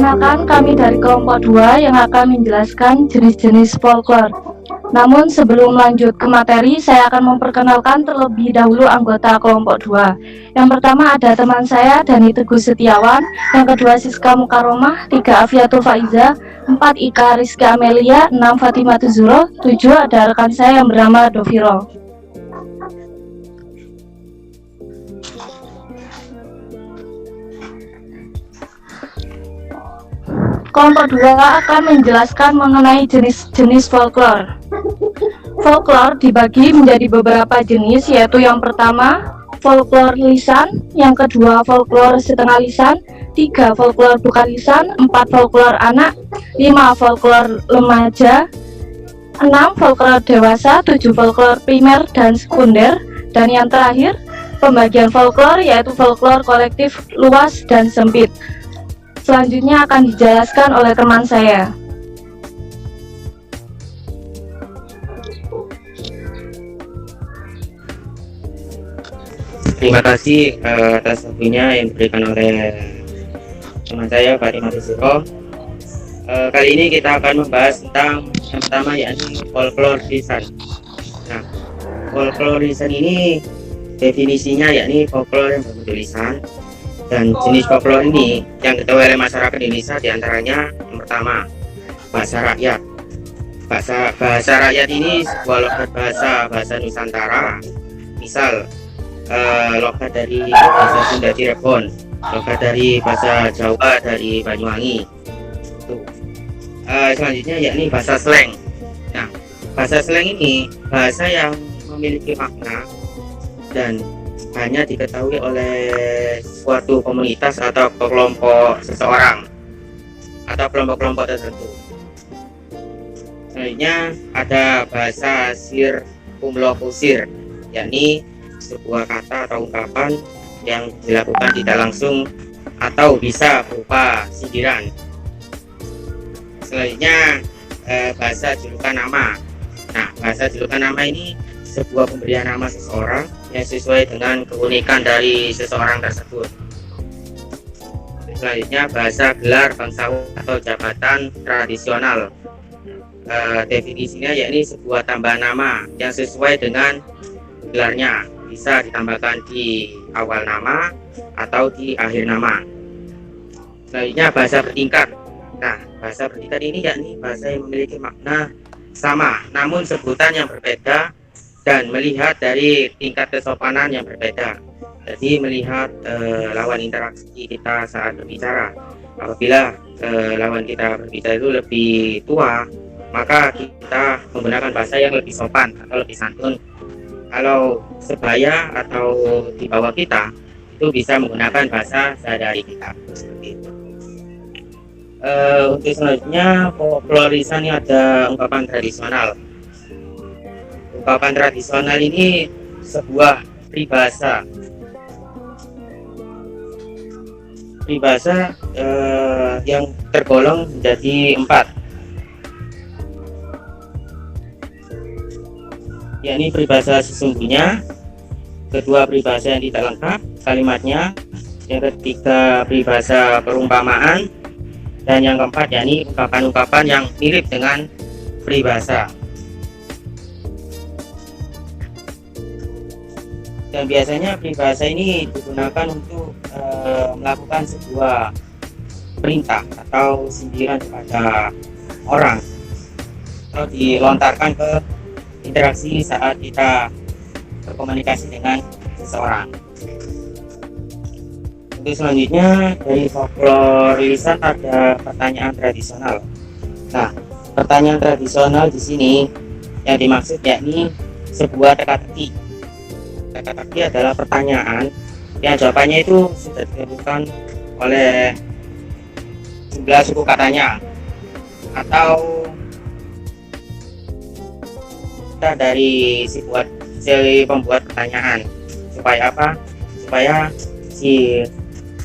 Perkenalkan, kami dari kelompok 2 yang akan menjelaskan jenis-jenis folklore. Namun sebelum lanjut ke materi, saya akan memperkenalkan terlebih dahulu anggota kelompok 2. Yang pertama ada teman saya, Dani Teguh Setiawan. Yang kedua Siska Mukaromah. 3 Afiatul Faiza. 4 Ika Rizky Amelia. 6 Fatimah Tuzuro. 7 ada rekan saya yang bernama Doviro. Kelompok 2 akan menjelaskan mengenai jenis-jenis folklore. Folklore dibagi menjadi beberapa jenis, yaitu yang pertama folklore lisan, yang kedua folklore setengah lisan, 3 folklore bukan lisan, 4 folklore anak, 5 folklore remaja, 6 folklore dewasa, 7 folklore primer dan sekunder, dan yang terakhir pembagian folklore yaitu folklore kolektif luas dan sempit. Selanjutnya akan dijelaskan oleh teman saya. Terima kasih atas waktunya yang diberikan oleh teman saya Fatimah Tuzuro. Kali ini kita akan membahas tentang yang pertama yakni folklore lisan. Nah, folklore lisan ini definisinya yakni folklore yang berbentuk lisan. Dan jenis folklore ini yang diketahui oleh masyarakat Indonesia diantaranya yang pertama bahasa rakyat. Bahasa rakyat ini sebuah logat bahasa Nusantara. Misal logat dari bahasa Sunda Cirebon, logat dari bahasa Jawa dari Banyuwangi. Selanjutnya yakni bahasa slang. Nah, bahasa slang ini bahasa yang memiliki makna dan hanya diketahui oleh suatu komunitas atau kelompok seseorang atau kelompok-kelompok tertentu. Selanjutnya ada bahasa sirkumlokusir, yakni sebuah kata atau ungkapan yang dilakukan tidak langsung atau bisa berupa sindiran. Selanjutnya bahasa julukan nama. Nah, bahasa julukan nama ini sebuah pemberian nama seseorang yang sesuai dengan keunikan dari seseorang tersebut. Selanjutnya bahasa gelar bangsawan atau jabatan tradisional. Definisinya yakni sebuah tambahan nama yang sesuai dengan gelarnya, bisa ditambahkan di awal nama atau di akhir nama. Selanjutnya bahasa bertingkat. Nah, bahasa bertingkat ini yakni bahasa yang memiliki makna sama namun sebutan yang berbeda dan melihat dari tingkat kesopanan yang berbeda. Jadi melihat lawan interaksi kita saat berbicara. Apabila lawan kita berbicara itu lebih tua, maka kita menggunakan bahasa yang lebih sopan atau lebih santun. Kalau sebaya atau di bawah kita, itu bisa menggunakan bahasa sehari-hari kita. Seperti itu. Untuk selanjutnya folklore lisan ini ada ungkapan tradisional. Ungkapan tradisional ini sebuah peribahasa yang tergolong menjadi 4, yakni peribahasa sesungguhnya, kedua peribahasa yang tidak lengkap kalimatnya, yang ketiga peribahasa perumpamaan, dan yang keempat yakni ungkapan-ungkapan yang mirip dengan peribahasa. Dan biasanya peribahasa ini digunakan untuk melakukan sebuah perintah atau sindiran kepada orang atau dilontarkan ke interaksi saat kita berkomunikasi dengan seseorang. Untuk selanjutnya dari folklore lisan ada pertanyaan tradisional. Nah, pertanyaan tradisional di sini yang dimaksud yakni sebuah teka-teki. Teka-teki adalah pertanyaan yang jawabannya itu sudah ditentukan oleh jumlah suku katanya atau dari si pembuat pertanyaan. Supaya apa? Supaya si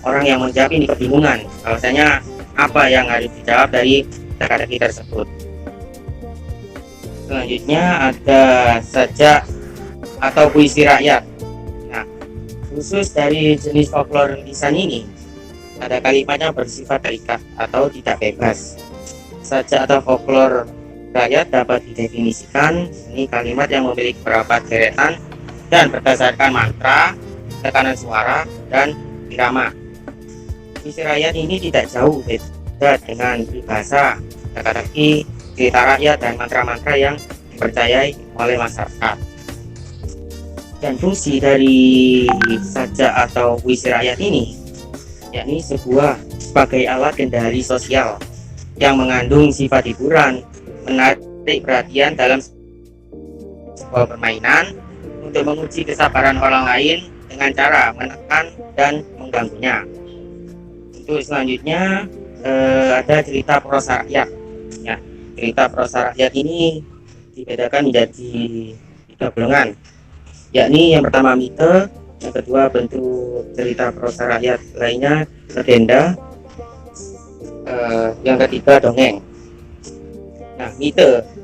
orang yang menjawab ini kebingungan bahwasanya apa yang harus dijawab dari teka-teki tersebut. Selanjutnya ada sajak atau puisi rakyat. Nah, khusus dari jenis folklore lisan ini Pada kalimatnya bersifat terikat atau tidak bebas. Sajak atau folklore rakyat dapat didefinisikan ini kalimat yang memiliki beberapa deretan dan berdasarkan mantra, tekanan suara, dan irama. Puisi rakyat ini tidak jauh beda dengan bahasa, teka-teki, cerita rakyat, dan mantra-mantra yang dipercayai oleh masyarakat. Dan fungsi dari sajak atau puisi rakyat ini yakni sebagai alat kendali sosial yang mengandung sifat hiburan, menarik perhatian dalam sebuah permainan untuk menguji kesabaran orang lain dengan cara menekan dan mengganggunya. Untuk selanjutnya ada cerita prosa rakyat. Ya, cerita prosa rakyat ini dibedakan menjadi 3 golongan, yakni yang pertama mite, yang kedua bentuk cerita prosa rakyat lainnya legenda, yang ketiga dongeng. Nah,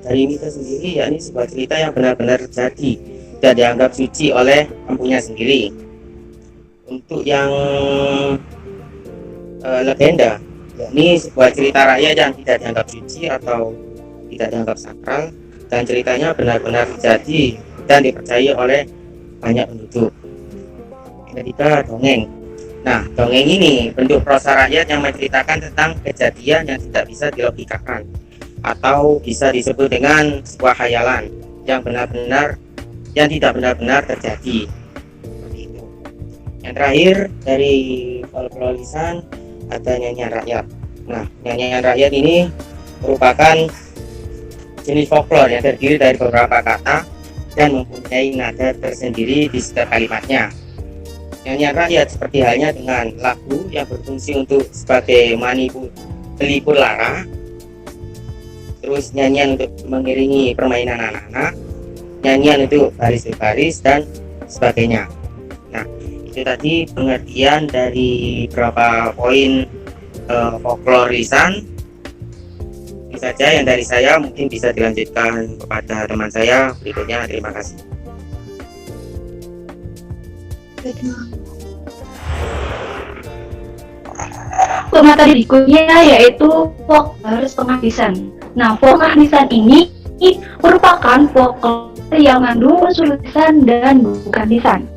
dari mite sendiri yakni sebuah cerita yang benar-benar terjadi, tidak dianggap suci oleh empunya sendiri. Untuk yang legenda yakni sebuah cerita rakyat yang tidak dianggap suci atau tidak dianggap sakral, dan ceritanya benar-benar terjadi dan dipercayai oleh banyak penduduk. Yang ketiga dongeng. Nah, dongeng ini bentuk prosa rakyat yang menceritakan tentang kejadian yang tidak bisa dilogikakan atau bisa disebut dengan sebuah khayalan yang tidak benar-benar terjadi. Seperti itu. Yang terakhir dari folklore lisan ada nyanyian rakyat. Nah, nyanyian rakyat ini merupakan jenis folklore yang terdiri dari beberapa kata dan mempunyai nada tersendiri di setiap kalimatnya. Nyanyian rakyat seperti halnya dengan lagu yang berfungsi untuk sebagai pelipur lara, terus nyanyian untuk mengiringi permainan anak-anak, nyanyian untuk baris berbaris, dan sebagainya. Nah, itu tadi pengertian dari beberapa poin folklore lisan. Ini saja yang dari saya, mungkin bisa dilanjutkan kepada teman saya berikutnya. Terima kasih. Materi berikutnya yaitu folklore setengah lisan. Nah, folklore lisan ini merupakan folklore yang mengandung unsur lisan dan bukan lisan.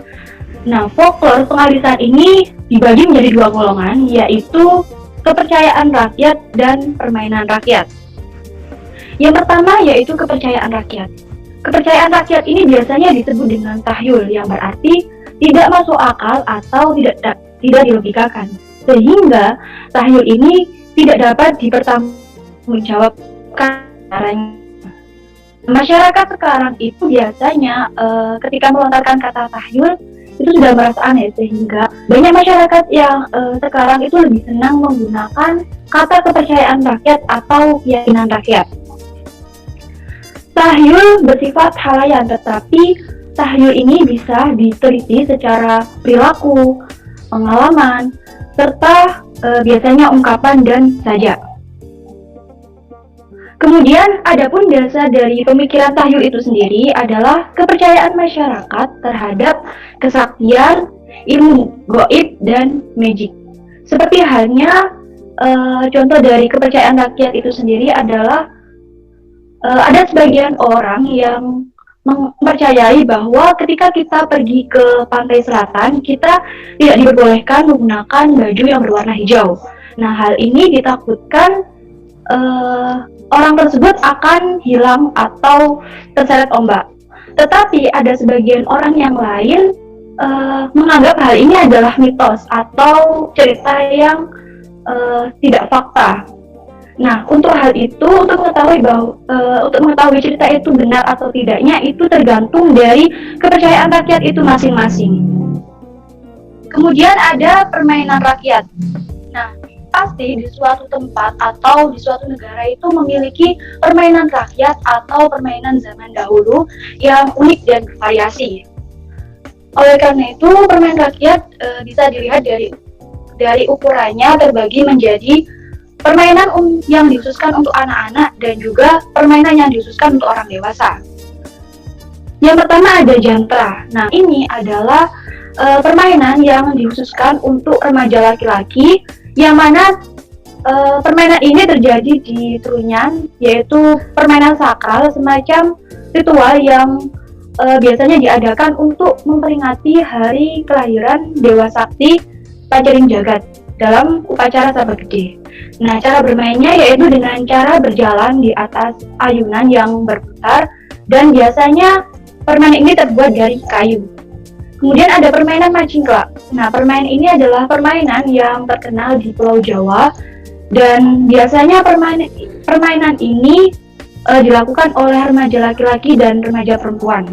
Nah, folklore setengah lisan ini dibagi menjadi 2 golongan, yaitu kepercayaan rakyat dan permainan rakyat. Yang pertama yaitu kepercayaan rakyat. Kepercayaan rakyat ini biasanya disebut dengan tahyul, yang berarti tidak masuk akal atau tidak dilogikakan, sehingga tahyul ini tidak dapat dipertanggungjawabkan. Masyarakat sekarang itu biasanya ketika melontarkan kata tahyul itu sudah merasa aneh, sehingga banyak masyarakat yang sekarang itu lebih senang menggunakan kata kepercayaan rakyat atau keyakinan rakyat. Tahyul bersifat halayan, tetapi tahyul ini bisa diteliti secara perilaku, pengalaman, serta biasanya ungkapan dan sajak. Kemudian, adapun dasar dari pemikiran tahyul itu sendiri adalah kepercayaan masyarakat terhadap kesaktian, ilmu gaib, dan magic. Seperti halnya contoh dari kepercayaan rakyat itu sendiri adalah ada sebagian orang yang mempercayai bahwa ketika kita pergi ke pantai selatan, kita tidak diperbolehkan menggunakan baju yang berwarna hijau. Nah, hal ini ditakutkan orang tersebut akan hilang atau terseret ombak. Tetapi ada sebagian orang yang lain menganggap hal ini adalah mitos atau cerita yang tidak fakta. Nah, untuk hal itu, untuk mengetahui cerita itu benar atau tidaknya itu tergantung dari kepercayaan rakyat itu masing-masing. Kemudian ada permainan rakyat. Nah, pasti di suatu tempat atau di suatu negara itu memiliki permainan rakyat atau permainan zaman dahulu yang unik dan bervariasi. Oleh karena itu, permainan rakyat bisa dilihat dari ukurannya terbagi menjadi permainan yang dikhususkan untuk anak-anak dan juga permainan yang dikhususkan untuk orang dewasa. Yang pertama ada jantra. Nah, ini adalah permainan yang dikhususkan untuk remaja laki-laki yang mana permainan ini terjadi di Trunyan, yaitu permainan sakral semacam ritual yang biasanya diadakan untuk memperingati hari kelahiran Dewa Sakti Pancering Jagat dalam upacara Sabak Gede. Nah, cara bermainnya yaitu dengan cara berjalan di atas ayunan yang berputar, dan biasanya permainan ini terbuat dari kayu. Kemudian ada permainan Macingklak. Nah, permainan ini adalah permainan yang terkenal di Pulau Jawa, dan biasanya permainan ini dilakukan oleh remaja laki-laki dan remaja perempuan.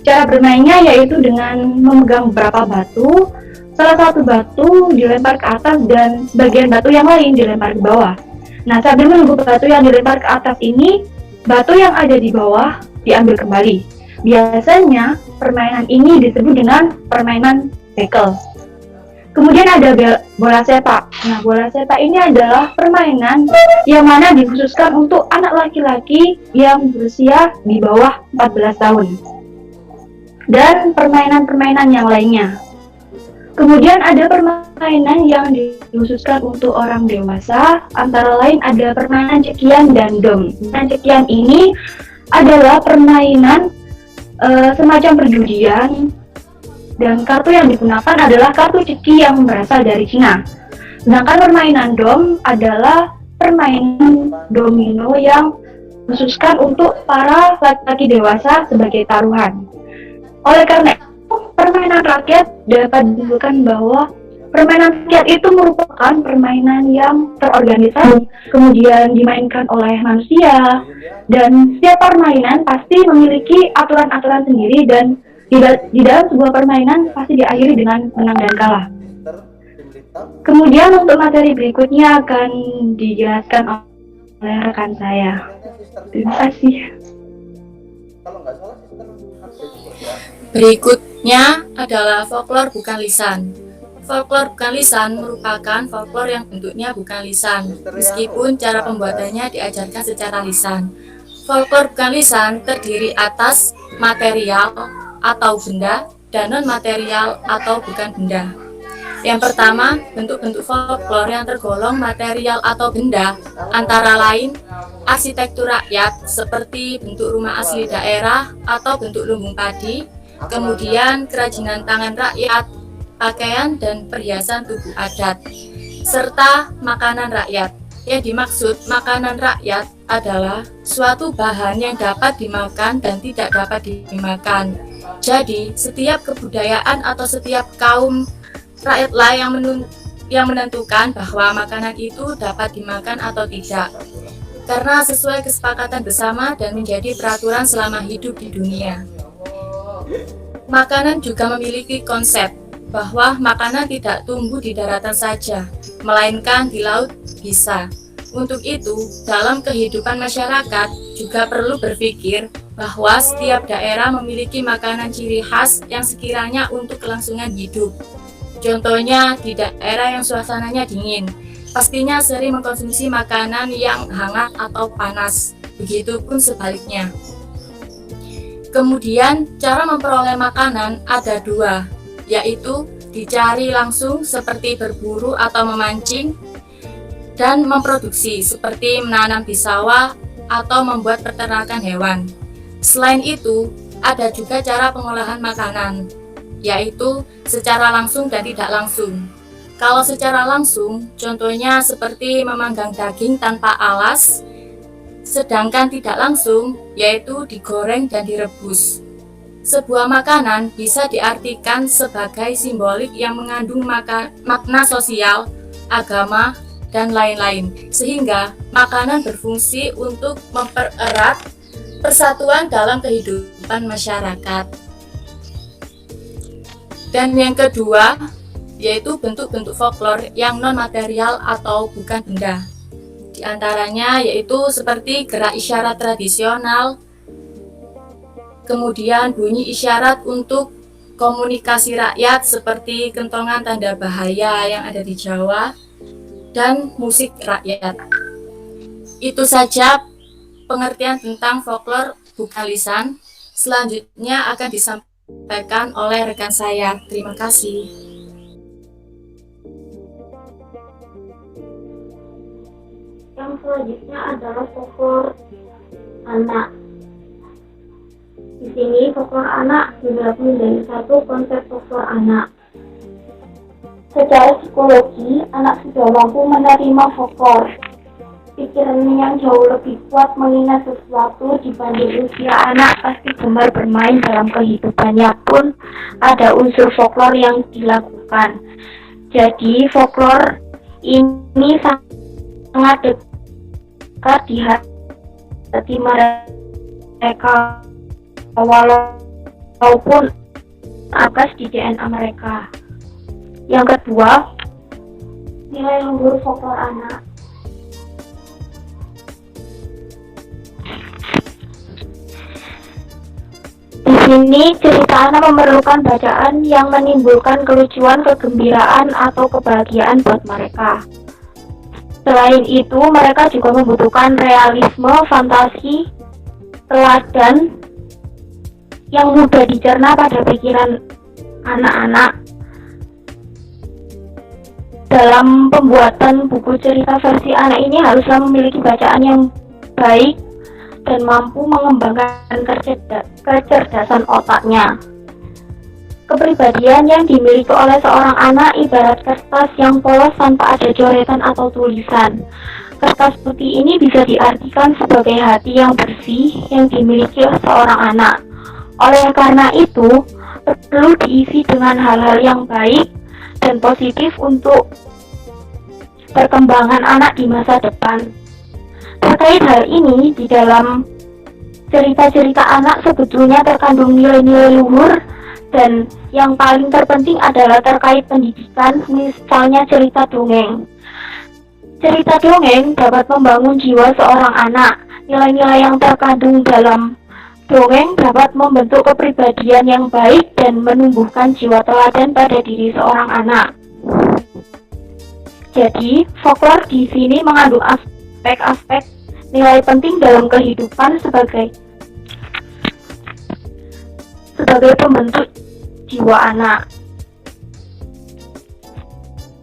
Cara bermainnya yaitu dengan memegang beberapa batu, salah satu batu dilempar ke atas dan bagian batu yang lain dilempar ke bawah. Nah, sambil menunggu batu yang dilempar ke atas ini, batu yang ada di bawah diambil kembali. Biasanya permainan ini disebut dengan permainan bekel. Kemudian ada bola sepak. Nah, bola sepak ini adalah permainan yang mana dikhususkan untuk anak laki-laki yang berusia di bawah 14 tahun. Dan permainan-permainan yang lainnya. Kemudian ada permainan yang dikhususkan untuk orang dewasa, antara lain ada permainan cekian dan dom. Permainan cekian ini adalah permainan semacam perjudian, dan kartu yang digunakan adalah kartu ceki yang berasal dari Cina. Sedangkan permainan dom adalah permainan domino yang khususkan untuk para laki-laki dewasa sebagai taruhan. Oleh karena itu, permainan rakyat dapat disimpulkan bahwa permainan rakyat itu merupakan permainan yang terorganisasi, kemudian dimainkan oleh manusia, dan setiap permainan pasti memiliki aturan-aturan sendiri, dan di dalam sebuah permainan pasti diakhiri dengan menang dan kalah. Kemudian untuk materi berikutnya akan dijelaskan oleh rekan saya. Terima kasih. Berikutnya adalah folklor bukan lisan. Folklor bukan lisan merupakan folklor yang bentuknya bukan lisan, meskipun cara pembuatannya diajarkan secara lisan. Folklor bukan lisan terdiri atas material atau benda dan non-material atau bukan benda. Yang pertama, bentuk-bentuk folklor yang tergolong material atau benda antara lain arsitektur rakyat seperti bentuk rumah asli daerah atau bentuk lumbung padi, kemudian kerajinan tangan rakyat, pakaian dan perhiasan tubuh adat, serta makanan rakyat. Yang dimaksud makanan rakyat adalah suatu bahan yang dapat dimakan dan tidak dapat dimakan. Jadi, setiap kebudayaan atau setiap kaum rakyatlah yang menentukan bahwa makanan itu dapat dimakan atau tidak, karena sesuai kesepakatan bersama dan menjadi peraturan selama hidup di dunia. Makanan juga memiliki konsep bahwa makanan tidak tumbuh di daratan saja, melainkan di laut bisa. Untuk itu, dalam kehidupan masyarakat juga perlu berpikir bahwa setiap daerah memiliki makanan ciri khas yang sekiranya untuk kelangsungan hidup. Contohnya, di daerah yang suasananya dingin, pastinya sering mengkonsumsi makanan yang hangat atau panas, begitupun sebaliknya. Kemudian, cara memperoleh makanan ada dua, yaitu dicari langsung seperti berburu atau memancing, dan memproduksi seperti menanam di sawah atau membuat peternakan hewan. Selain itu, ada juga cara pengolahan makanan, yaitu secara langsung dan tidak langsung. Kalau secara langsung, contohnya seperti memanggang daging tanpa alas, sedangkan tidak langsung, yaitu digoreng dan direbus. Sebuah makanan bisa diartikan sebagai simbolik yang mengandung makna sosial, agama, dan lain-lain, sehingga makanan berfungsi untuk mempererat persatuan dalam kehidupan masyarakat. Dan yang kedua, yaitu bentuk-bentuk folklor yang non-material atau bukan benda. Di antaranya yaitu seperti gerak isyarat tradisional, kemudian bunyi isyarat untuk komunikasi rakyat seperti kentongan tanda bahaya yang ada di Jawa, dan musik rakyat. Itu saja pengertian tentang folklor bukan lisan. Selanjutnya akan disampaikan oleh rekan saya. Terima kasih. Yang selanjutnya adalah folklore anak. Di sini folklore anak dibagi menjadi satu konsep folklore anak. Secara psikologi, anak sudah mampu menerima folklore. Pikirannya yang jauh lebih kuat mengingat sesuatu dibanding usia anak pasti gemar bermain dalam kehidupannya pun ada unsur folklore yang dilakukan. Jadi folklore ini sangat dekat di hati mereka walaupun atas di DNA mereka. Yang kedua, nilai luhur folklore anak. Di sini cerita anak memerlukan bacaan yang menimbulkan kelucuan, kegembiraan, atau kebahagiaan buat mereka. Selain itu, mereka juga membutuhkan realisme, fantasi, teladan yang mudah dicerna pada pikiran anak-anak. Dalam pembuatan buku cerita versi anak ini haruslah memiliki bacaan yang baik dan mampu mengembangkan kecerdasan otaknya. Kepribadian yang dimiliki oleh seorang anak ibarat kertas yang polos tanpa ada coretan atau tulisan. Kertas putih ini bisa diartikan sebagai hati yang bersih yang dimiliki seorang anak. Oleh karena itu, perlu diisi dengan hal-hal yang baik dan positif untuk perkembangan anak di masa depan. Terkait hal ini, di dalam cerita-cerita anak sebetulnya terkandung nilai-nilai luhur dan yang paling terpenting adalah terkait pendidikan, misalnya cerita dongeng. Cerita dongeng dapat membangun jiwa seorang anak. Nilai-nilai yang terkandung dalam dongeng dapat membentuk kepribadian yang baik dan menumbuhkan jiwa teladan pada diri seorang anak. Jadi, folklore di sini mengandung aspek-aspek nilai penting dalam kehidupan sebagai pembentuk jiwa anak.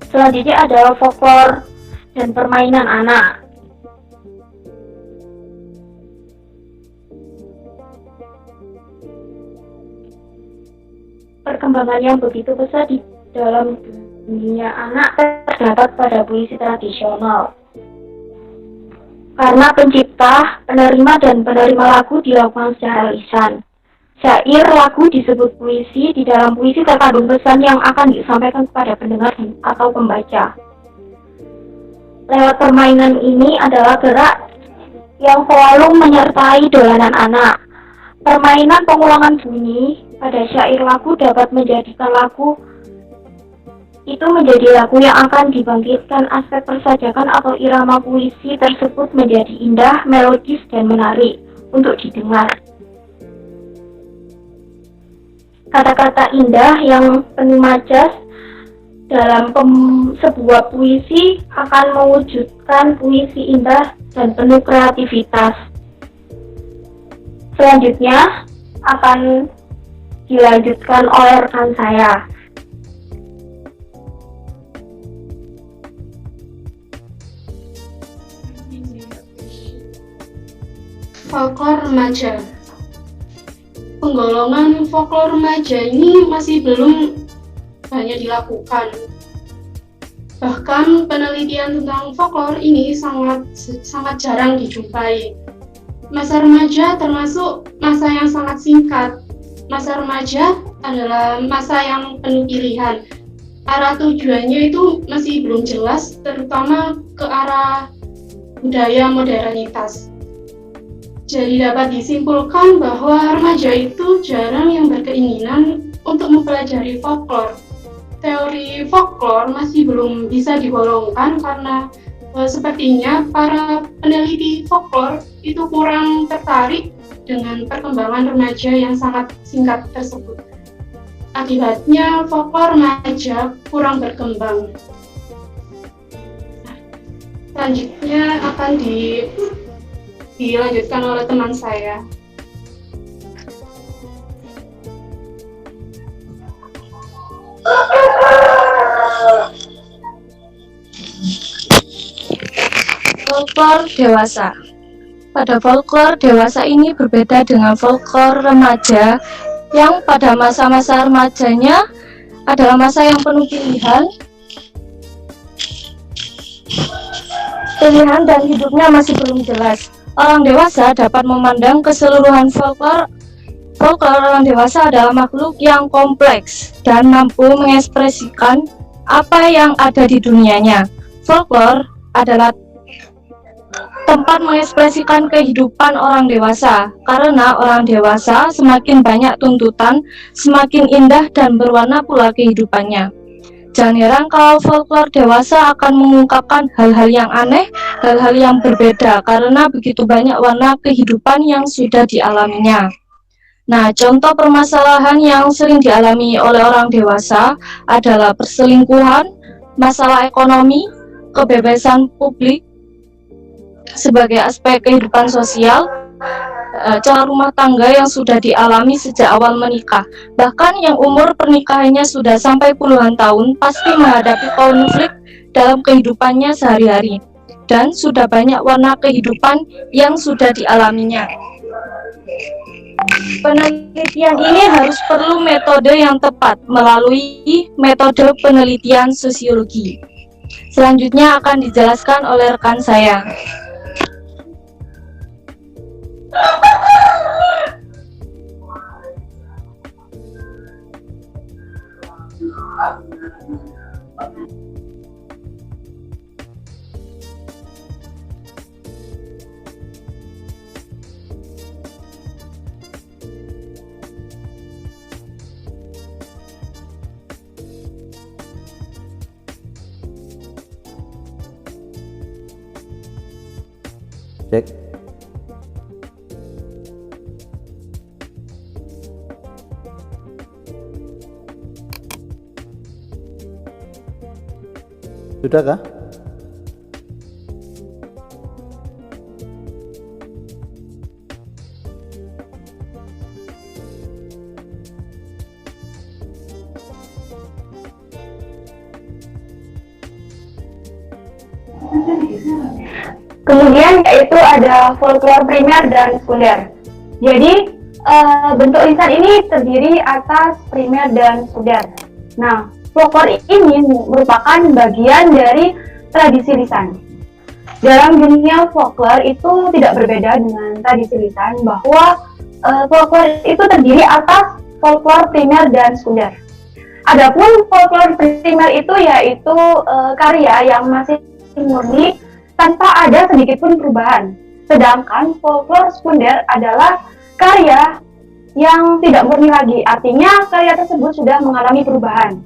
Selanjutnya adalah folklore dan permainan anak. Perkembangan yang begitu besar di dalam dunia anak terdapat pada puisi tradisional. Karena pencipta, penerima, dan penerima lagu dilakukan secara lisan. Syair lagu disebut puisi. Di dalam puisi terkandung pesan yang akan disampaikan kepada pendengar atau pembaca. Lewat permainan ini adalah gerak yang selalu menyertai dolanan anak. Permainan pengulangan bunyi pada syair lagu dapat menjadikan lagu itu menjadi lagu yang akan dibangkitkan aspek persajakan atau irama puisi tersebut menjadi indah, melodis, dan menarik untuk didengar. Kata-kata indah yang penuh majas dalam sebuah puisi akan mewujudkan puisi indah dan penuh kreativitas. Selanjutnya akan dilanjutkan oleh rekan saya. Folklore remaja. Penggolongan folklore remaja ini masih belum banyak dilakukan. Bahkan penelitian tentang folklore ini sangat jarang dijumpai. Masa remaja termasuk masa yang sangat singkat. Masa remaja adalah masa yang penuh pilihan. Arah tujuannya itu masih belum jelas, terutama ke arah budaya modernitas. Jadi dapat disimpulkan bahwa remaja itu jarang yang berkeinginan untuk mempelajari folklore. Teori folklore masih belum bisa digolongkan karena sepertinya para peneliti folklore itu kurang tertarik dengan perkembangan remaja yang sangat singkat tersebut. Akibatnya folklore remaja kurang berkembang. Selanjutnya akan dilanjutkan oleh teman saya. folklore dewasa. Pada folklore dewasa ini berbeda dengan folklore remaja yang pada masa-masa remajanya adalah masa yang penuh pilihan dan hidupnya masih belum jelas. Orang dewasa dapat memandang keseluruhan folklore. Orang dewasa adalah makhluk yang kompleks dan mampu mengekspresikan apa yang ada di dunianya. Folklore adalah tempat mengekspresikan kehidupan orang dewasa, karena orang dewasa semakin banyak tuntutan, semakin indah dan berwarna pula kehidupannya. Jangan heran kalau folklore dewasa akan mengungkapkan hal-hal yang aneh, hal-hal yang berbeda, karena begitu banyak warna kehidupan yang sudah dialaminya. Nah, contoh permasalahan yang sering dialami oleh orang dewasa adalah perselingkuhan, masalah ekonomi, kebebasan publik sebagai aspek kehidupan sosial, celah rumah tangga yang sudah dialami sejak awal menikah. Bahkan yang umur pernikahannya sudah sampai puluhan tahun pasti menghadapi konflik dalam kehidupannya sehari-hari, dan sudah banyak warna kehidupan yang sudah dialaminya. Penelitian ini harus perlu metode yang tepat melalui metode penelitian sosiologi. Selanjutnya akan dijelaskan oleh rekan saya. Cek. Sudahkah? Kemudian yaitu ada folklore primer dan sekunder. Jadi bentuk lisan ini terdiri atas primer dan sekunder. Nah, folklore ini merupakan bagian dari tradisi lisan. Dalam dunia folklore itu tidak berbeda dengan tradisi lisan, bahwa folklore itu terdiri atas folklore primer dan sekunder. Adapun folklore primer itu yaitu karya yang masih murni tanpa ada sedikit pun perubahan. Sedangkan folklore sekunder adalah karya yang tidak murni lagi, artinya karya tersebut sudah mengalami perubahan.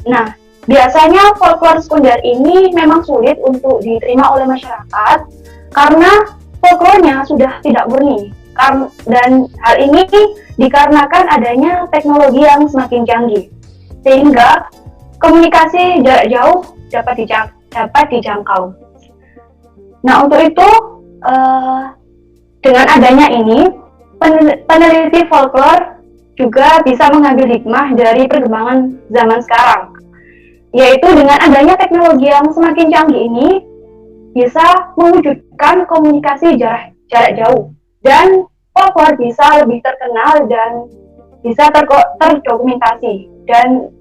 Nah, biasanya folklore sekunder ini memang sulit untuk diterima oleh masyarakat karena folklornya sudah tidak murni. Dan hal ini dikarenakan adanya teknologi yang semakin canggih, sehingga komunikasi jarak jauh dapat dijangkau. Nah, untuk itu, dengan adanya ini, peneliti folklore juga bisa mengambil hikmah dari perkembangan zaman sekarang, yaitu dengan adanya teknologi yang semakin canggih ini, bisa mewujudkan komunikasi jarak jauh, dan folklore bisa lebih terkenal dan bisa terdokumentasi, dan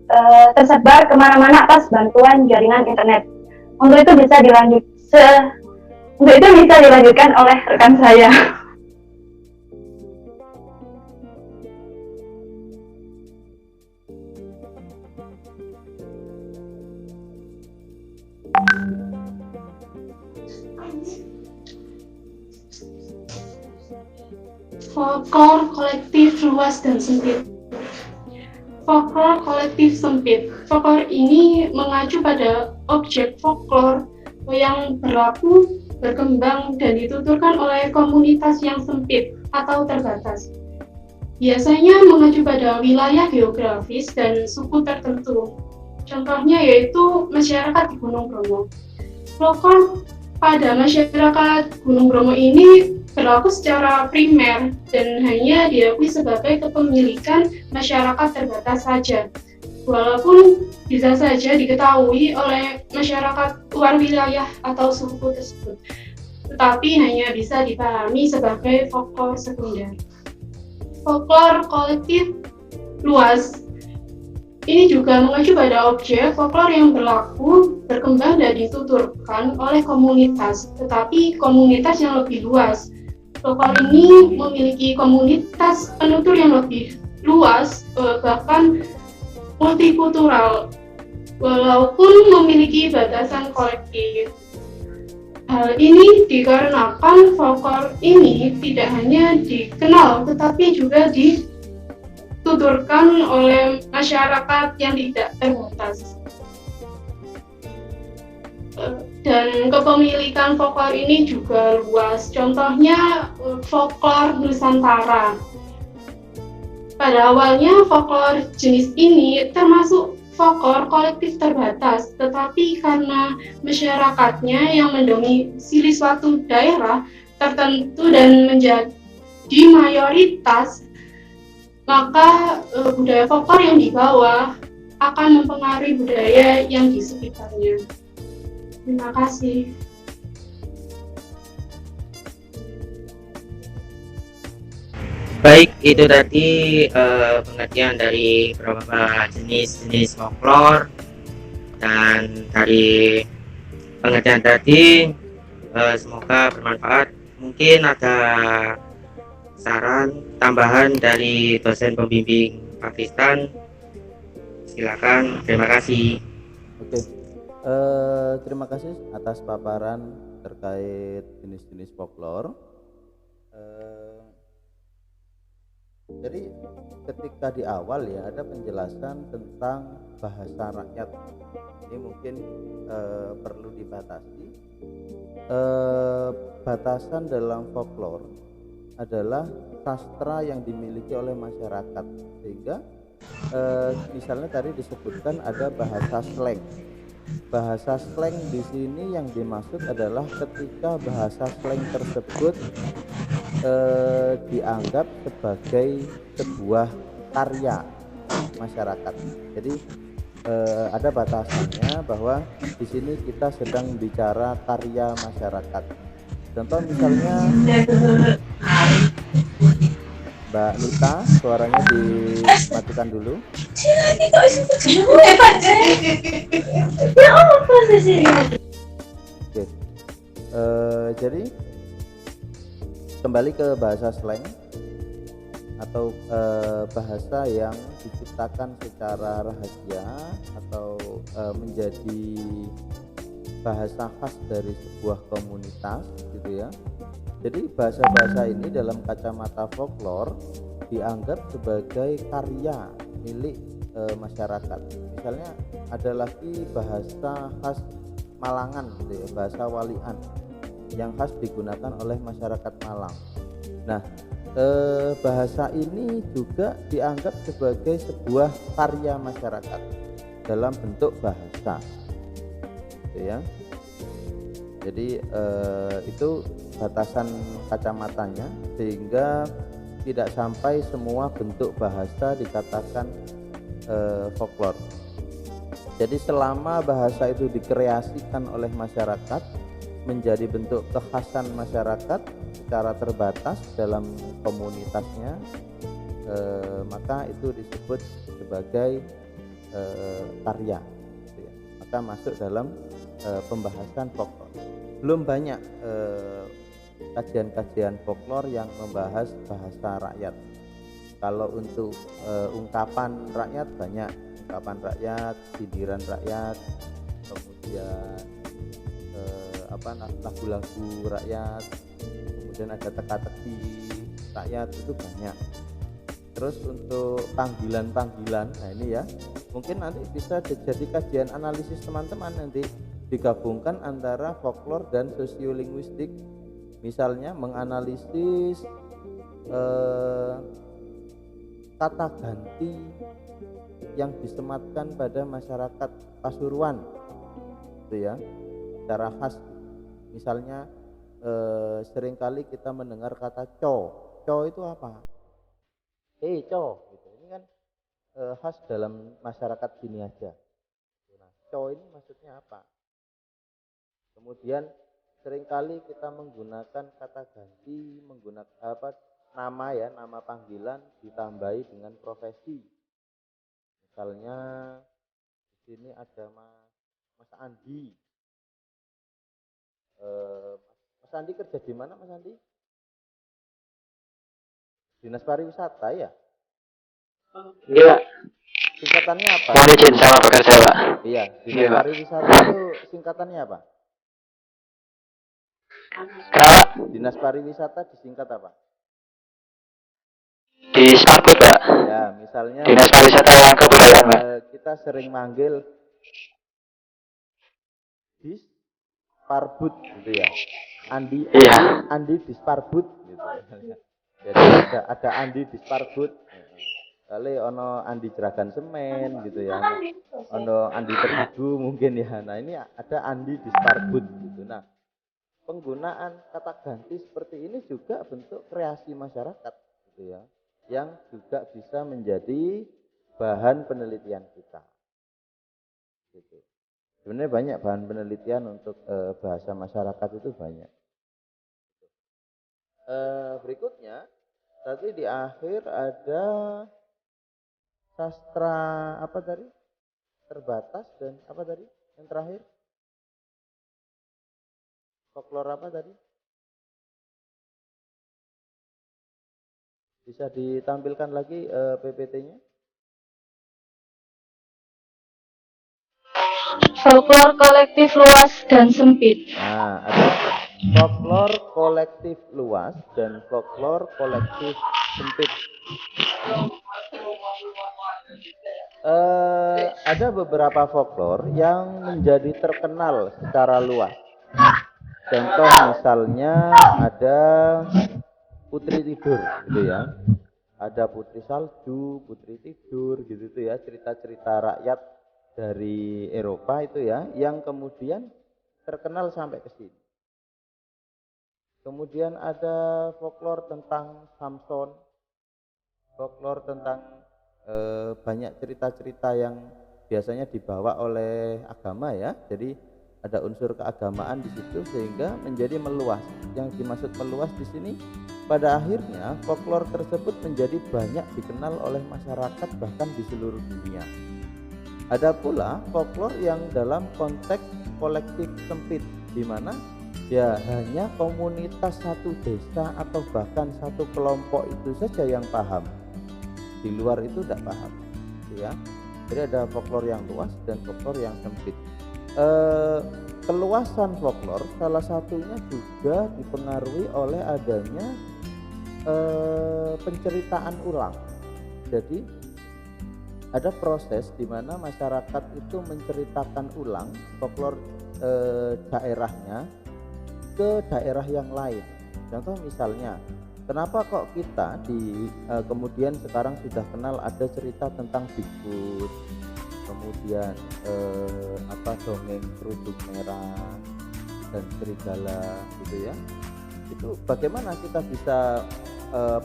tersebar kemana-mana atas bantuan jaringan internet. Untuk itu bisa dilanjutkan oleh rekan saya. Folklore kolektif luas dan sempit. Folklore kolektif sempit. Folklore ini mengacu pada objek folklore yang berlaku, berkembang, dan dituturkan oleh komunitas yang sempit atau terbatas. Biasanya mengacu pada wilayah geografis dan suku tertentu. Contohnya yaitu masyarakat di Gunung Bromo. Folklore pada masyarakat Gunung Bromo ini berlaku secara primer dan hanya diakui sebagai kepemilikan masyarakat terbatas saja, walaupun bisa saja diketahui oleh masyarakat luar wilayah atau suku tersebut. tetapi hanya bisa dipahami sebagai folklore sekunder. Folklore kolektif luas ini juga mengacu pada objek folklore yang berlaku, berkembang dan dituturkan oleh komunitas, tetapi komunitas yang lebih luas. Folklore ini memiliki komunitas penutur yang lebih luas, bahkan multikultural, walaupun memiliki batasan kolektif. Hal ini dikarenakan folklore ini tidak hanya dikenal, tetapi juga dituturkan oleh masyarakat yang tidak terbatas. Dan kepemilikan folklore ini juga luas. Contohnya folklore Nusantara. Pada awalnya folklore jenis ini termasuk folklore kolektif terbatas, tetapi karena masyarakatnya yang mendomisili suatu daerah tertentu dan menjadi mayoritas, maka budaya folklore yang dibawa akan mempengaruhi budaya yang di sekitarnya. Terima kasih. Baik, itu tadi pengertian dari beberapa jenis-jenis folklore, dan dari pengertian tadi semoga bermanfaat. Mungkin ada saran tambahan dari dosen pembimbing Pakistan, silakan. Terima kasih. Oke, terima kasih atas paparan terkait jenis-jenis folklore. Jadi ketika di awal ya ada penjelasan tentang bahasa rakyat. Ini mungkin perlu dibatasi. Batasan dalam folklore adalah sastra yang dimiliki oleh masyarakat, sehingga misalnya tadi disebutkan ada bahasa slang. Bahasa slang di sini yang dimaksud adalah ketika bahasa slang tersebut dianggap sebagai sebuah karya masyarakat. Jadi ada batasannya bahwa di sini kita sedang bicara karya masyarakat. Contoh misalnya Mbak Nita, suaranya dimatikan dulu. Oke. Jadi kembali ke bahasa slang atau bahasa yang diciptakan secara rahasia atau menjadi bahasa khas dari sebuah komunitas gitu ya. Jadi bahasa-bahasa ini dalam kacamata folklore dianggap sebagai karya milik masyarakat. Misalnya ada lagi bahasa khas Malangan gitu ya, bahasa Walian yang khas digunakan oleh masyarakat Malang. Nah, bahasa ini juga dianggap sebagai sebuah karya masyarakat dalam bentuk bahasa, gitu ya. Jadi itu batasan kacamatanya, sehingga tidak sampai semua bentuk bahasa dikatakan folklore. Jadi selama bahasa itu dikreasikan oleh masyarakat menjadi bentuk kekhasan masyarakat secara terbatas dalam komunitasnya, maka itu disebut sebagai karya, gitu ya. Maka masuk dalam pembahasan folklore. Belum banyak kajian-kajian folklore yang membahas bahasa rakyat. Kalau untuk ungkapan rakyat banyak, ungkapan rakyat, sindiran rakyat, kemudian lagu-lagu rakyat, kemudian ada teka-teki rakyat, itu banyak. Terus untuk panggilan-panggilan, nah ini ya mungkin nanti bisa jadi kajian analisis teman-teman, nanti digabungkan antara folklore dan sosiolinguistik, misalnya menganalisis kata ganti yang disematkan pada masyarakat Pasuruan, gitu ya, secara khas. Misalnya seringkali kita mendengar kata co itu apa? Co, gitu. Ini kan khas dalam masyarakat sini aja. Nah, co ini maksudnya apa? Kemudian seringkali kita menggunakan kata ganti, menggunakan nama ya, nama panggilan ditambahi dengan profesi. Misalnya di sini ada Mas Andi. Mas Andi kerja di mana, Mas Andi? Dinas Pariwisata ya? Iya, Singkatannya apa? mohon izin sama bekerja, Pak. Iya, Dinas Iya, Pak. Pariwisata itu singkatannya apa? Kenapa? Dinas Pariwisata disingkat apa? Di Sparbud, Pak. Ya, misalnya Dinas Pariwisata yang Kebudayaan, Pak. kita sering manggil Disparbud gitu ya. Iya. Andi Disparbud gitu. Jadi ada Andi Disparbud. Kali ono Andi Jeragan Semen gitu ya. Ono Andi Terigu mungkin ya. Nah, ini ada Andi Disparbud gitu. Nah, penggunaan kata ganti seperti ini juga bentuk kreasi masyarakat gitu ya, yang juga bisa menjadi bahan penelitian kita gitu. Sebenarnya banyak bahan penelitian untuk bahasa masyarakat itu banyak. Berikutnya tadi di akhir ada sastra apa tadi, terbatas, dan apa tadi yang terakhir, folklore apa tadi? Bisa ditampilkan lagi PPT-nya? Folklore kolektif luas dan sempit. Nah, ada folklore kolektif luas dan folklore kolektif sempit. Ada beberapa folklore yang menjadi terkenal secara luas. Contoh misalnya ada Putri Tidur gitu ya. Ada Putri Salju, Putri Tidur gitu tuh ya, cerita-cerita rakyat dari Eropa itu ya, yang kemudian terkenal sampai ke sini. Kemudian ada folklore tentang Samson, folklore tentang banyak cerita-cerita yang biasanya dibawa oleh agama ya. Jadi ada unsur keagamaan di situ sehingga menjadi meluas. Yang dimaksud meluas di sini pada akhirnya folklore tersebut menjadi banyak dikenal oleh masyarakat bahkan di seluruh dunia. Ada pula folklore yang dalam konteks kolektif sempit, di mana ya hanya komunitas satu desa atau bahkan satu kelompok itu saja yang paham. Di luar itu tidak paham, ya. Jadi ada folklore yang luas dan folklore yang sempit. Keluasan folklore salah satunya juga dipengaruhi oleh adanya penceritaan ulang. Jadi ada proses di mana masyarakat itu menceritakan ulang folklore daerahnya ke daerah yang lain. Contoh misalnya, kenapa kok kita kemudian sekarang sudah kenal ada cerita tentang Bigfoot, kemudian dongeng kerudung merah dan serigala gitu ya. Itu bagaimana kita bisa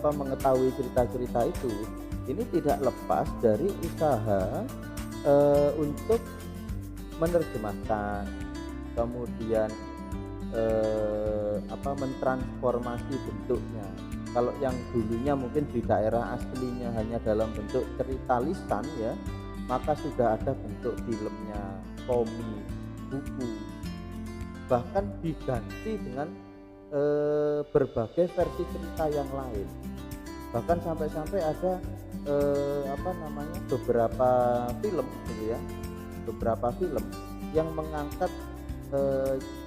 mengetahui cerita-cerita itu? Ini tidak lepas dari usaha untuk menerjemahkan, kemudian mentransformasi bentuknya. Kalau yang dulunya mungkin di daerah aslinya hanya dalam bentuk cerita lisan ya, maka sudah ada bentuk filmnya, komik, buku, bahkan diganti dengan berbagai versi cerita yang lain. Bahkan sampai-sampai ada beberapa film gitu ya, beberapa film yang mengangkat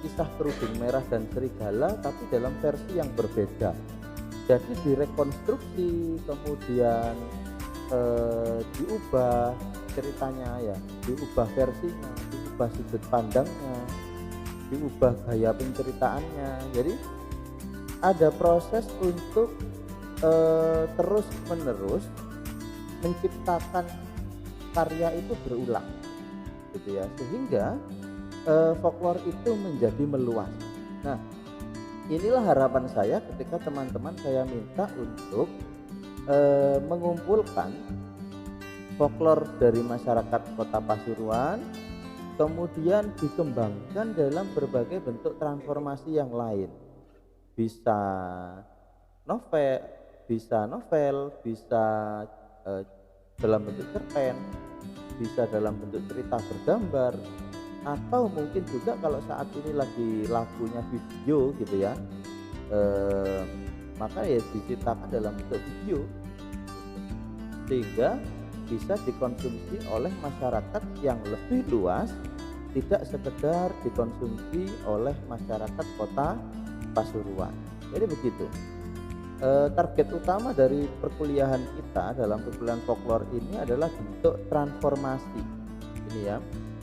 kisah kerudung merah dan serigala tapi dalam versi yang berbeda. Jadi direkonstruksi, kemudian diubah ceritanya ya, diubah versinya, diubah sudut pandangnya, diubah gaya penceritaannya. Jadi ada proses untuk terus menerus menciptakan karya itu berulang gitu ya, sehingga folklore itu menjadi meluas. Nah, inilah harapan saya ketika teman-teman saya minta untuk mengumpulkan folklore dari masyarakat Kota Pasuruan kemudian dikembangkan dalam berbagai bentuk transformasi yang lain. Bisa novel, bisa dalam bentuk cerpen, bisa dalam bentuk cerita bergambar, atau mungkin juga kalau saat ini lagi lakunya video gitu ya, maka ya diciptakan dalam bentuk video sehingga bisa dikonsumsi oleh masyarakat yang lebih luas, tidak sekedar dikonsumsi oleh masyarakat kota Pasuruan. Jadi begitu. Target utama dari perkuliahan kita dalam perkuliahan folklore ini adalah bentuk transformasi. Ini ya.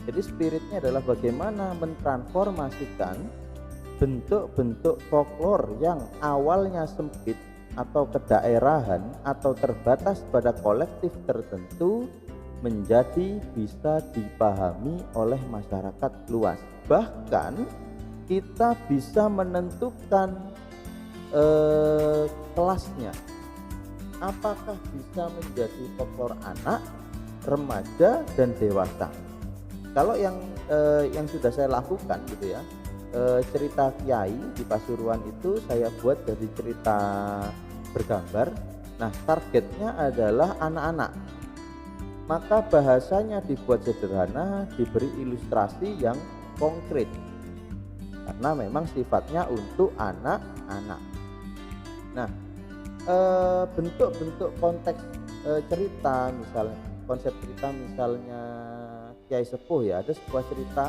Jadi spiritnya adalah bagaimana mentransformasikan bentuk-bentuk folklore yang awalnya sempit atau kedaerahan atau terbatas pada kolektif tertentu menjadi bisa dipahami oleh masyarakat luas. Bahkan kita bisa menentukan kelasnya, apakah bisa menjadi folklore anak, remaja, dan dewasa. Kalau yang sudah saya lakukan gitu ya, cerita Kiai di Pasuruan itu saya buat dari cerita bergambar. Nah, targetnya adalah anak-anak, maka bahasanya dibuat sederhana, diberi ilustrasi yang konkret karena memang sifatnya untuk anak-anak. Nah, bentuk-bentuk konteks cerita, misalnya konsep cerita misalnya Kiai Sepuh ya, ada sebuah cerita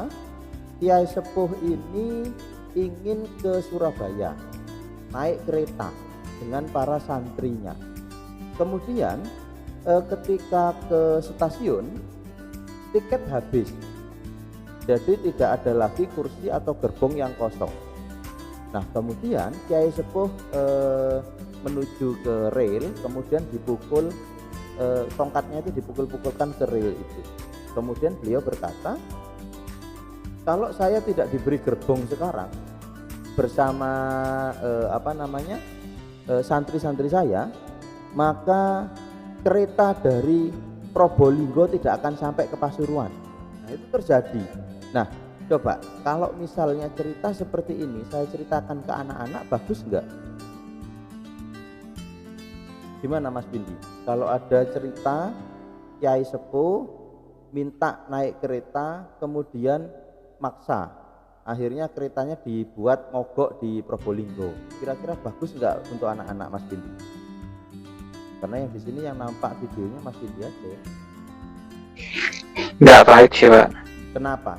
Kiai Sepuh ini ingin ke Surabaya naik kereta dengan para santrinya. Kemudian ketika ke stasiun tiket habis, jadi tidak ada lagi kursi atau gerbong yang kosong. Nah, kemudian Kiai Sepuh menuju ke rel, kemudian dipukul, tongkatnya itu dipukul-pukulkan ke rel itu. Kemudian beliau berkata, kalau saya tidak diberi gerbong sekarang bersama santri-santri saya, maka kereta dari Probolinggo tidak akan sampai ke Pasuruan. Nah, itu terjadi. Nah, coba kalau misalnya cerita seperti ini saya ceritakan ke anak-anak, bagus enggak? Gimana Mas Bindi? Kalau ada cerita Kiai Sepuh minta naik kereta, kemudian maksa, akhirnya keretanya dibuat mogok di Probolinggo, kira-kira bagus enggak untuk anak-anak Mas Bindi? Karena yang di sini yang nampak videonya Mas Bindi aja ya. Nggak baik sih Pak. Kenapa?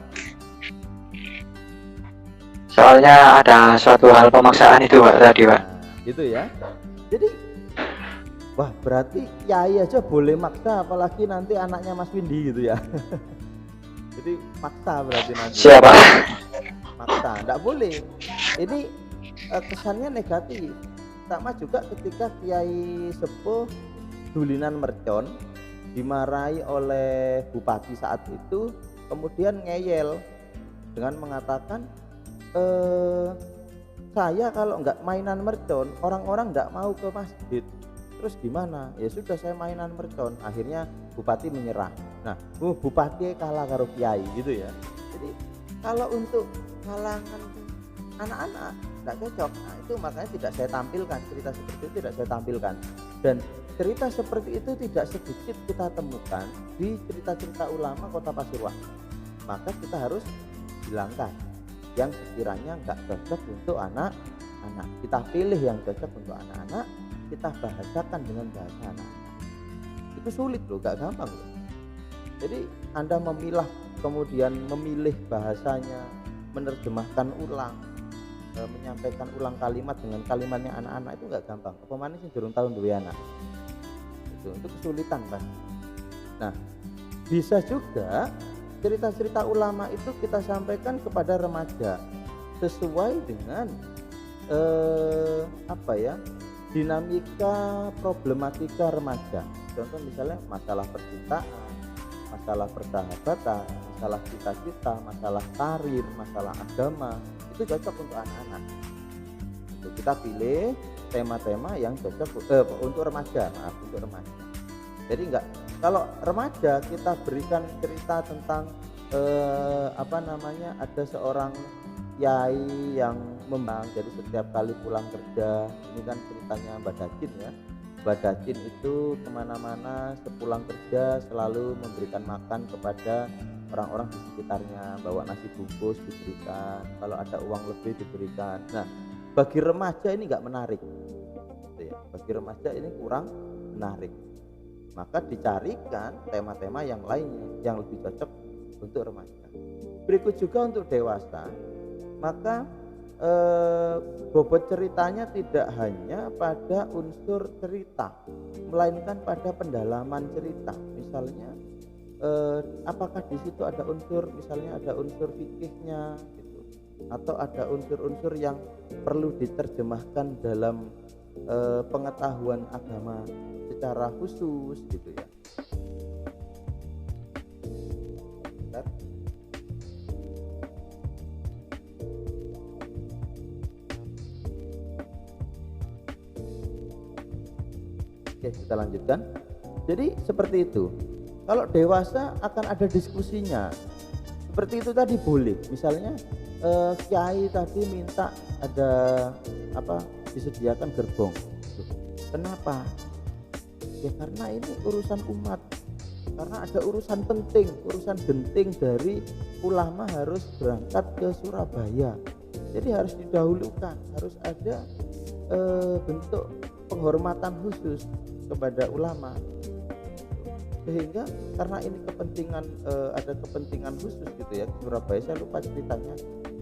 Soalnya ada suatu hal pemaksaan itu Pak tadi Pak. Nah, gitu ya. Jadi wah, berarti Kiai aja boleh maksa, apalagi nanti anaknya Mas Windy gitu ya. Jadi maksa berarti nanti. Siapa? Maksa, enggak boleh. Ini kesannya negatif. Sama juga ketika Kiai Sepuh dulinan mercon dimarahi oleh bupati saat itu, kemudian ngeyel dengan mengatakan, saya kalau enggak mainan mercon, orang-orang enggak mau ke masjid. Terus gimana? Ya sudah, saya mainan mercon. Akhirnya bupati menyerah. Nah, bupati kalah karo Kiai gitu ya. Jadi kalau untuk kalangan anak-anak tidak cocok. Nah, itu makanya tidak saya tampilkan, cerita seperti itu tidak saya tampilkan. Dan cerita seperti itu tidak sedikit kita temukan di cerita-cerita ulama Kota Pasuruan. Maka kita harus hilangkan yang sekiranya nggak cocok untuk anak-anak. Kita pilih yang cocok untuk anak-anak, kita bahasakan dengan bahasa anak-anak. Itu sulit loh, gak gampang loh. Jadi Anda memilah, kemudian memilih bahasanya, menerjemahkan ulang, menyampaikan ulang kalimat dengan kalimatnya anak-anak itu gak gampang. Apa manis sih durung tahun duwe anak. Itu kesulitan kan. Nah, bisa juga cerita-cerita ulama itu kita sampaikan kepada remaja sesuai dengan dinamika problematika remaja. Contoh misalnya masalah percintaan, masalah persahabatan, masalah cita-cita, masalah karir, masalah agama, itu cocok untuk anak-anak. Kita pilih tema-tema yang cocok untuk remaja, untuk remaja. Jadi enggak, kalau remaja kita berikan cerita tentang ada seorang kiai yang memang, jadi setiap kali pulang kerja, ini kan ceritanya Mbak Dacin ya. Mbak Dacin itu kemana-mana sepulang kerja selalu memberikan makan kepada orang-orang di sekitarnya, bawa nasi bungkus diberikan, kalau ada uang lebih diberikan. Nah, bagi remaja ini nggak menarik, gitu ya. Bagi remaja ini kurang menarik, maka dicarikan tema-tema yang lainnya yang lebih cocok untuk remaja. Berikut juga untuk dewasa, maka bobot ceritanya tidak hanya pada unsur cerita, melainkan pada pendalaman cerita. Misalnya apakah di situ ada unsur, misalnya ada unsur fikihnya gitu, atau ada unsur-unsur yang perlu diterjemahkan dalam pengetahuan agama secara khusus gitu ya. Bentar. Oke, kita lanjutkan. Jadi seperti itu. Kalau dewasa akan ada diskusinya. Seperti itu tadi boleh. Misalnya kiai tadi minta ada disediakan gerbong. Kenapa? Ya karena ini urusan umat. Karena ada urusan penting, urusan genting dari ulama harus berangkat ke Surabaya. Jadi harus didahulukan, harus ada bentuk penghormatan khusus kepada ulama, sehingga karena ini kepentingan ada kepentingan khusus gitu ya ke Surabaya. Saya lupa ceritanya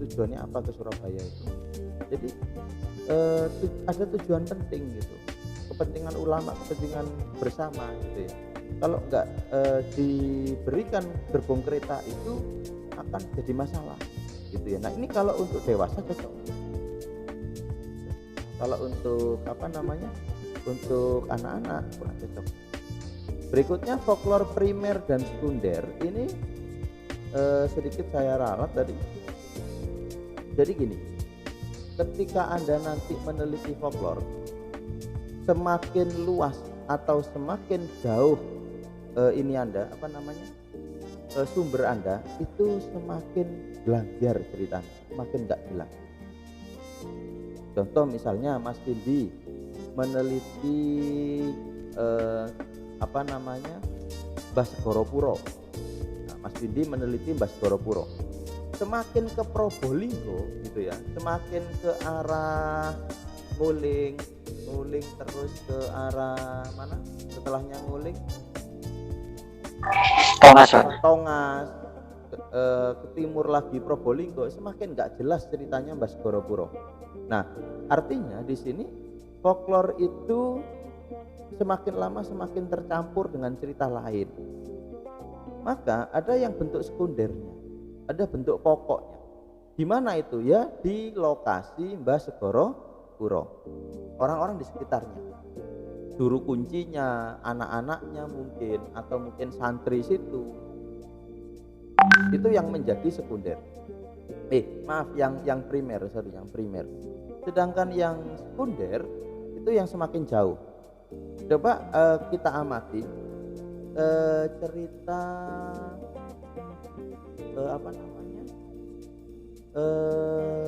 tujuannya apa ke Surabaya itu. Jadi ada tujuan penting gitu, kepentingan ulama, kepentingan bersama gitu ya. Kalau enggak diberikan gerbong kereta itu akan jadi masalah gitu ya. Nah ini kalau untuk dewasa cocok. Kalau untuk untuk anak-anak kurang cocok. Berikutnya folklore primer dan sekunder. Ini sedikit saya ralat tadi. Jadi gini, ketika Anda nanti meneliti folklore, semakin luas atau semakin jauh ini Anda sumber Anda itu semakin belajar ceritanya, semakin nggak jelas. Contoh misalnya Mas Vindi meneliti Mbah Segoro. Nah, Mas Vindi meneliti Mbah Segoro. Semakin ke Probolinggo gitu ya, semakin ke arah Nguling terus ke arah mana? Setelahnya Nguling, Tongas, ke timur lagi Probolinggo, semakin nggak jelas ceritanya Mbah Segoro. Nah, artinya di sini folklore itu semakin lama semakin tercampur dengan cerita lain. Maka ada yang bentuk sekundernya, ada bentuk pokoknya. Di mana itu? Ya di lokasi Mbah Segoro Puro. Orang-orang di sekitarnya, juru kuncinya, anak-anaknya mungkin, atau mungkin santri situ. Itu yang menjadi sekunder. Yang primer. Sedangkan yang sekunder itu yang semakin jauh. Coba kita amati cerita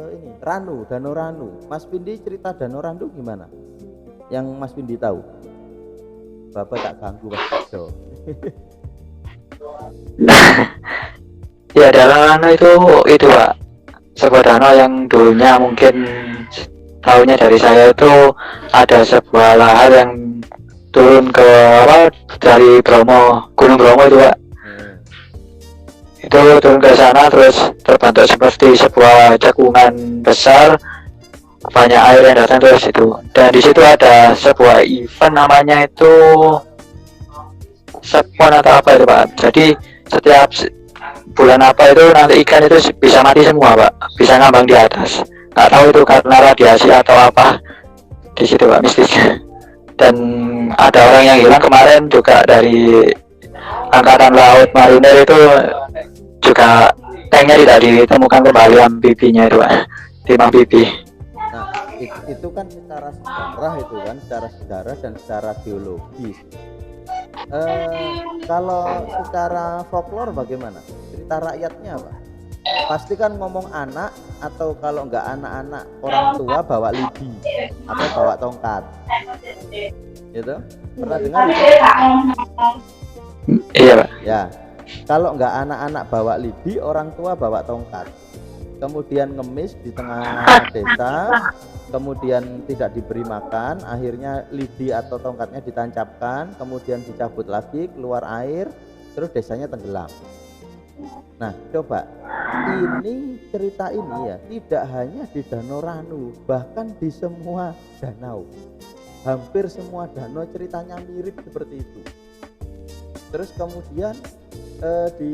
ini Danau Ranu. Mas Vindi cerita Danau Ranu gimana? Yang Mas Vindi tahu? Bapak tak ganggu Mas Vindi. Ya dalam itu Pak, sebuah danau yang dulunya mungkin tahunya dari saya itu ada sebuah lahar yang turun ke dari Gunung Bromo itu Pak. Itu turun ke sana terus terbentuk seperti sebuah cekungan besar, banyak air yang datang terus itu. Dan di situ ada sebuah event namanya itu Sepon atau apa itu Pak. Jadi setiap bulan apa itu nanti ikan itu bisa mati semua Pak, bisa ngambang di atas. Nggak tahu itu karena radiasi atau apa di situ Pak, mistisnya. Dan ada orang yang hilang kemarin juga dari angkatan laut marinir itu juga tanknya tidak ditemukan kembali amfibinya itu Pak, tim amfibi. Nah itu kan secara sejarah dan secara geologis. Kalau secara folklore bagaimana? cerita rakyatnya apa? Pasti kan ngomong anak, atau kalau nggak anak-anak orang tua bawa lidi atau bawa tongkat, gitu. Pernah dengar itu? Iya Pak. Ya, kalau nggak anak-anak bawa lidi, orang tua bawa tongkat. Kemudian ngemis di tengah desa, kemudian tidak diberi makan, akhirnya lidi atau tongkatnya ditancapkan, kemudian dicabut lagi, keluar air, terus desanya tenggelam. Nah, coba ini cerita ini ya tidak hanya di Danau Ranu, bahkan di semua danau. Hampir semua danau ceritanya mirip seperti itu. Terus kemudian di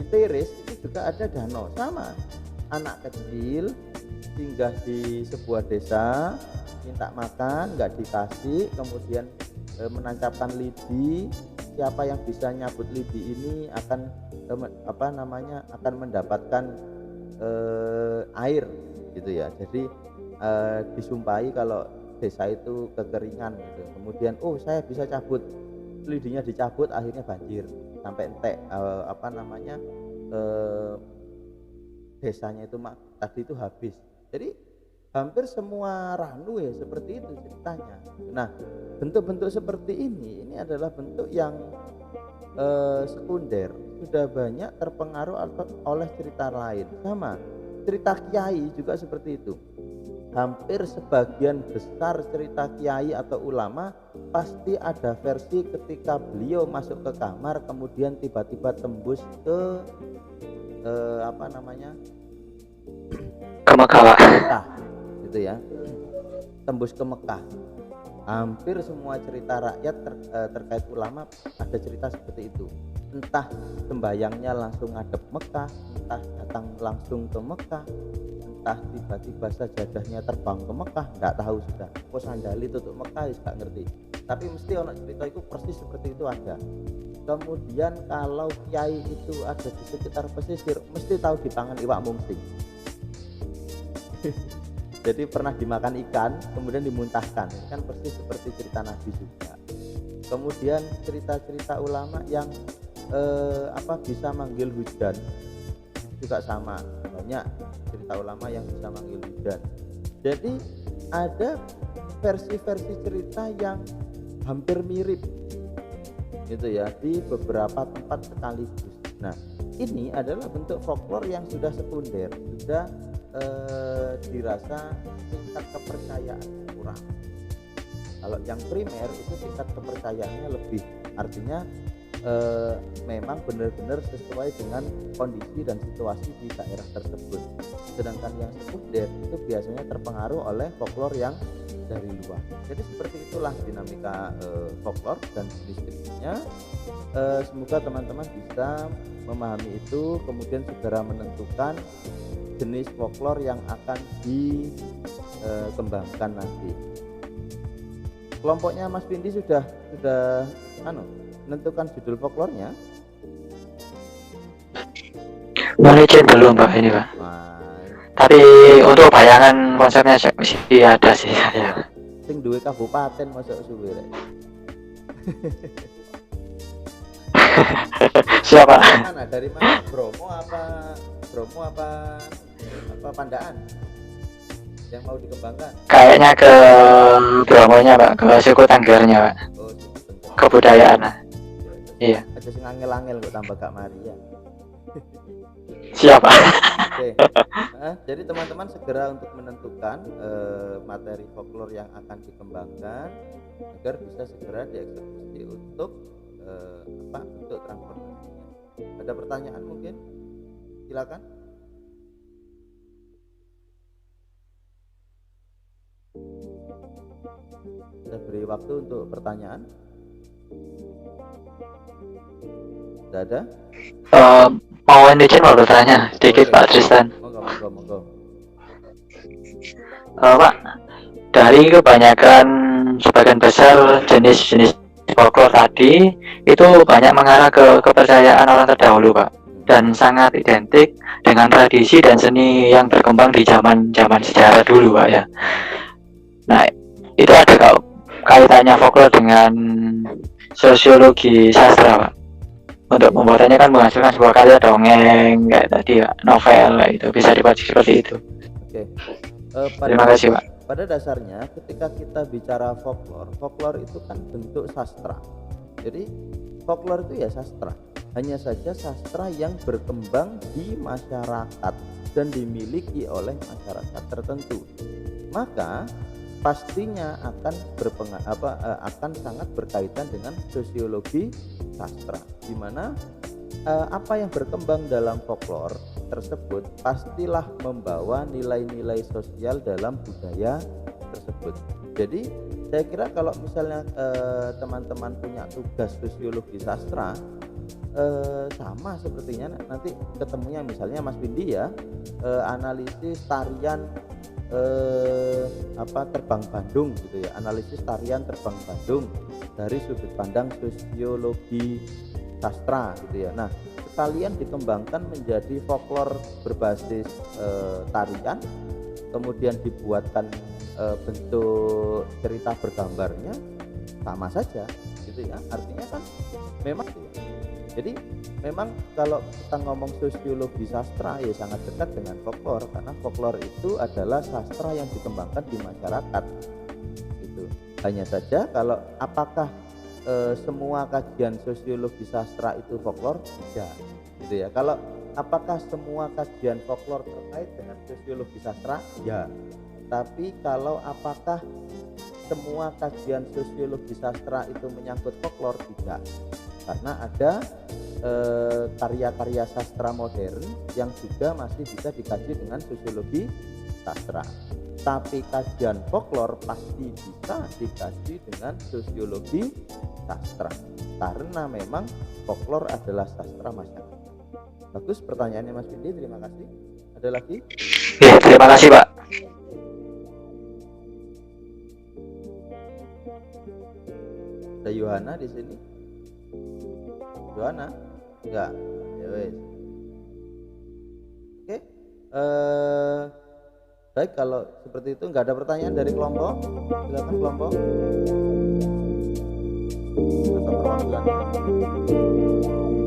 Teres itu juga ada danau sama. Anak kecil singgah di sebuah desa, minta makan, nggak dikasih, kemudian menancapkan lidi. Siapa yang bisa nyabut lidi ini akan akan mendapatkan air, gitu ya. Jadi disumpahi kalau desa itu kekeringan gitu. Kemudian saya bisa cabut, lidinya dicabut, akhirnya banjir sampai entek desanya itu tadi itu habis. Jadi hampir semua ranu ya seperti itu ceritanya. Nah, bentuk-bentuk seperti ini adalah bentuk yang sekunder, sudah banyak terpengaruh oleh cerita lain. Sama cerita kiai juga seperti itu. Hampir sebagian besar cerita kiai atau ulama pasti ada versi ketika beliau masuk ke kamar, kemudian tiba-tiba tembus ke Ke Mekah, gitu ya, tembus ke Mekah. Hampir semua cerita rakyat terkait ulama ada cerita seperti itu. Entah sembayangnya langsung ngadep Mekah, entah datang langsung ke Mekah, entah tiba-tiba sajadahnya terbang ke Mekah, nggak tahu sudah. Sandali tutup Mekah, nggak ngerti. Tapi mesti orang cerita itu persis seperti itu ada. Kemudian kalau kiai itu ada di sekitar pesisir, mesti tahu dipangan iwak mungsing. Jadi pernah dimakan ikan, kemudian dimuntahkan, kan persis seperti cerita Nabi juga. Kemudian cerita-cerita ulama yang bisa manggil hujan juga sama, banyak cerita ulama yang bisa manggil hujan. Jadi ada versi-versi cerita yang hampir mirip, gitu ya, di beberapa tempat sekaligus. Nah, ini adalah bentuk folklore yang sudah sekunder, sudah dirasa tingkat kepercayaan kurang. Kalau yang primer itu tingkat kepercayaannya lebih, artinya memang benar-benar sesuai dengan kondisi dan situasi di daerah tersebut. Sedangkan yang sekunder itu biasanya terpengaruh oleh folklore yang dari luar. Jadi seperti itulah dinamika folklore dan jenis-jenisnya. Semoga teman-teman bisa memahami itu, kemudian segera menentukan jenis folklore yang akan dikembangkan nanti. Kelompoknya Mas Pindi sudah menentukan judul folklornya? Manajer belum Pak ini Pak. Tapi untuk bayangan konsepnya sih ada sih saya. Sing duwe kabupaten masuk suwe rek. Siapa? Dari mana? Bromo apa Pandaan yang mau dikembangkan? Kayaknya ke Bromonya Pak, ke suku Tenggernya Pak. Kebudayaan. Iya. Aja sing angel-angel kok tambah gak mari ya. Siapa? Oke. Jadi teman-teman segera untuk menentukan materi folklore yang akan dikembangkan agar bisa segera dieksekusi untuk untuk transformasinya. Ada pertanyaan mungkin? Silakan. Saya beri waktu untuk pertanyaan. Tidak ada? Mau izin mau bertanya sedikit Pak Tristan. Monggo. Pak, dari kebanyakan sebagian besar jenis-jenis folklore tadi itu banyak mengarah ke kepercayaan orang terdahulu Pak, dan sangat identik dengan tradisi dan seni yang berkembang di zaman sejarah dulu Pak ya. Nah, itu ada kaitannya folklore dengan sosiologi sastra Pak? untuk pembuatannya kan menghasilkan sebuah karya dongeng kayak tadi ya, novel kayak itu, bisa dibaca seperti itu. Oke. Terima kasih Pak. Pada dasarnya ketika kita bicara folklore itu kan bentuk sastra. Jadi folklore itu ya sastra, hanya saja sastra yang berkembang di masyarakat dan dimiliki oleh masyarakat tertentu. Maka pastinya akan akan sangat berkaitan dengan sosiologi sastra, di mana apa yang berkembang dalam folklore tersebut pastilah membawa nilai-nilai sosial dalam budaya tersebut. Jadi saya kira kalau misalnya teman-teman punya tugas sosiologi sastra, sama sepertinya nanti ketemunya misalnya Mas Windy ya, analisis tarian terbang Bandung gitu ya, analisis tarian terbang Bandung dari sudut pandang sosiologi sastra gitu ya. Nah, sekalian dikembangkan menjadi folklore berbasis tarian, kemudian dibuatkan bentuk cerita bergambarnya, sama saja gitu ya. Artinya kan memang jadi memang kalau kita ngomong sosiologi sastra ya sangat dekat dengan folklore, karena folklore itu adalah sastra yang dikembangkan di masyarakat gitu. Hanya saja kalau apakah semua kajian sosiologi sastra itu folklore? Tidak gitu ya. Kalau apakah semua kajian folklore terkait dengan sosiologi sastra? Ya. Tapi kalau apakah semua kajian sosiologi sastra itu menyangkut folklore? Tidak, karena ada karya-karya sastra modern yang juga masih bisa dikaji dengan sosiologi sastra. Tapi kajian folklore pasti bisa dikaji dengan sosiologi sastra, karena memang folklore adalah sastra masyarakat. Bagus pertanyaannya Mas Windy, terima kasih. Ada lagi? Ya, terima kasih Pak. Ada Yohana di sini? Yohana? Enggak. Ya wes. Oke. Baik, kalau seperti itu nggak ada pertanyaan dari kelompok, silakan kelompok. Atau perwakilannya.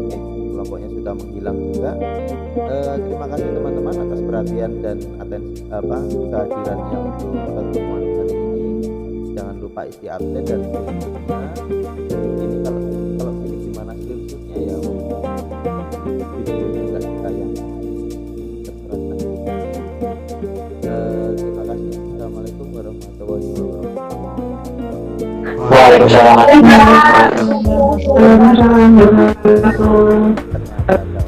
Oke, kelompoknya sudah menghilang juga. Terima kasih teman-teman atas perhatian dan atensi kehadirannya untuk pertemuan hari ini. Jangan lupa isi absen dan screenshotnya. Ini kalau ini gimana screenshotnya ya? Videonya nggak ditayangkan. Terima kasih. Assalamualaikum warahmatullahi wabarakatuh. Waalaikumsalam. Ternyata